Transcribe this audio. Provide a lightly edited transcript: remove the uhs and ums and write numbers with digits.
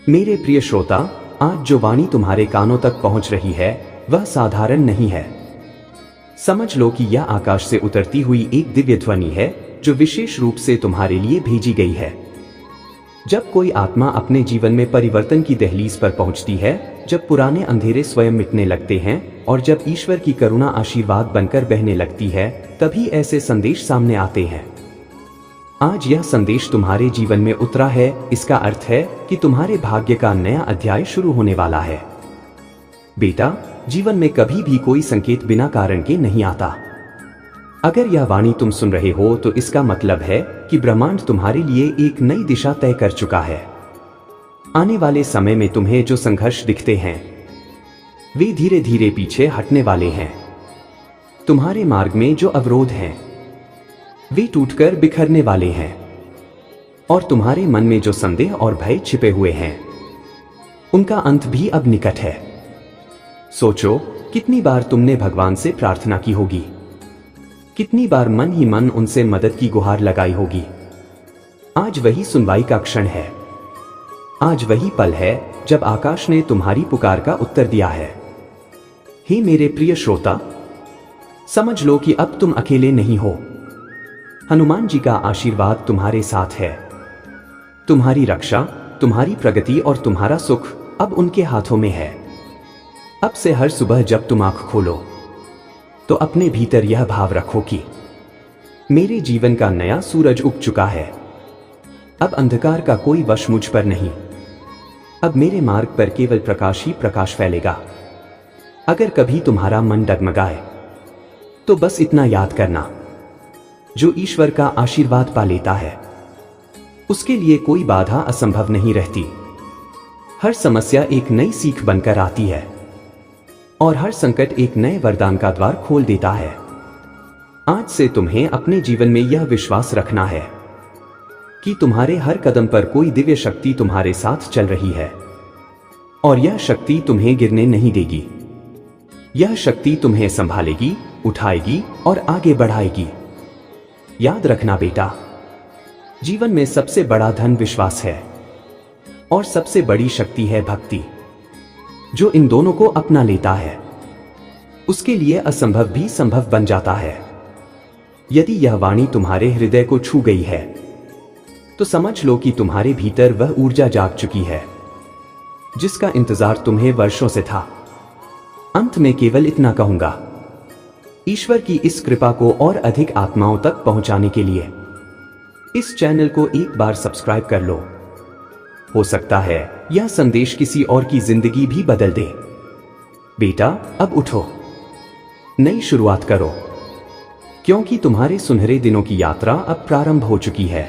मेरे प्रिय श्रोता, आज जो वाणी तुम्हारे कानों तक पहुंच रही है वह साधारण नहीं है। समझ लो कि यह आकाश से उतरती हुई एक दिव्य ध्वनि है जो विशेष रूप से तुम्हारे लिए भेजी गई है। जब कोई आत्मा अपने जीवन में परिवर्तन की दहलीज पर पहुंचती है, जब पुराने अंधेरे स्वयं मिटने लगते हैं और जब ईश्वर की करुणा आशीर्वाद बनकर बहने लगती है, तभी ऐसे संदेश सामने आते हैं। आज यह संदेश तुम्हारे जीवन में उतरा है, इसका अर्थ है कि तुम्हारे भाग्य का नया अध्याय शुरू होने वाला है। बेटा, जीवन में कभी भी कोई संकेत बिना कारण के नहीं आता। अगर यह वाणी तुम सुन रहे हो तो इसका मतलब है कि ब्रह्मांड तुम्हारे लिए एक नई दिशा तय कर चुका है। आने वाले समय में तुम्हें जो संघर्ष दिखते हैं वे धीरे धीरे पीछे हटने वाले हैं। तुम्हारे मार्ग में जो अवरोध हैं वे टूटकर बिखरने वाले हैं और तुम्हारे मन में जो संदेह और भय छिपे हुए हैं उनका अंत भी अब निकट है। सोचो, कितनी बार तुमने भगवान से प्रार्थना की होगी, कितनी बार मन ही मन उनसे मदद की गुहार लगाई होगी। आज वही सुनवाई का क्षण है। आज वही पल है जब आकाश ने तुम्हारी पुकार का उत्तर दिया है। हे मेरे प्रिय श्रोता, समझ लो कि अब तुम अकेले नहीं हो। हनुमान जी का आशीर्वाद तुम्हारे साथ है। तुम्हारी रक्षा, तुम्हारी प्रगति और तुम्हारा सुख अब उनके हाथों में है। अब से हर सुबह जब तुम आंख खोलो तो अपने भीतर यह भाव रखो कि मेरे जीवन का नया सूरज उग चुका है। अब अंधकार का कोई वश मुझ पर नहीं। अब मेरे मार्ग पर केवल प्रकाश ही प्रकाश फैलेगा। अगर कभी तुम्हारा मन डगमगाए तो बस इतना याद करना, जो ईश्वर का आशीर्वाद पा लेता है उसके लिए कोई बाधा असंभव नहीं रहती। हर समस्या एक नई सीख बनकर आती है और हर संकट एक नए वरदान का द्वार खोल देता है। आज से तुम्हें अपने जीवन में यह विश्वास रखना है कि तुम्हारे हर कदम पर कोई दिव्य शक्ति तुम्हारे साथ चल रही है और यह शक्ति तुम्हें गिरने नहीं देगी। यह शक्ति तुम्हें संभालेगी, उठाएगी और आगे बढ़ाएगी। याद रखना बेटा, जीवन में सबसे बड़ा धन विश्वास है और सबसे बड़ी शक्ति है भक्ति। जो इन दोनों को अपना लेता है उसके लिए असंभव भी संभव बन जाता है। यदि यह वाणी तुम्हारे हृदय को छू गई है तो समझ लो कि तुम्हारे भीतर वह ऊर्जा जाग चुकी है जिसका इंतजार तुम्हें वर्षों से था। अंत में केवल इतना कहूंगा, ईश्वर की इस कृपा को और अधिक आत्माओं तक पहुंचाने के लिए इस चैनल को एक बार सब्सक्राइब कर लो। हो सकता है यह संदेश किसी और की जिंदगी भी बदल दे। बेटा, अब उठो, नई शुरुआत करो, क्योंकि तुम्हारे सुनहरे दिनों की यात्रा अब प्रारंभ हो चुकी है।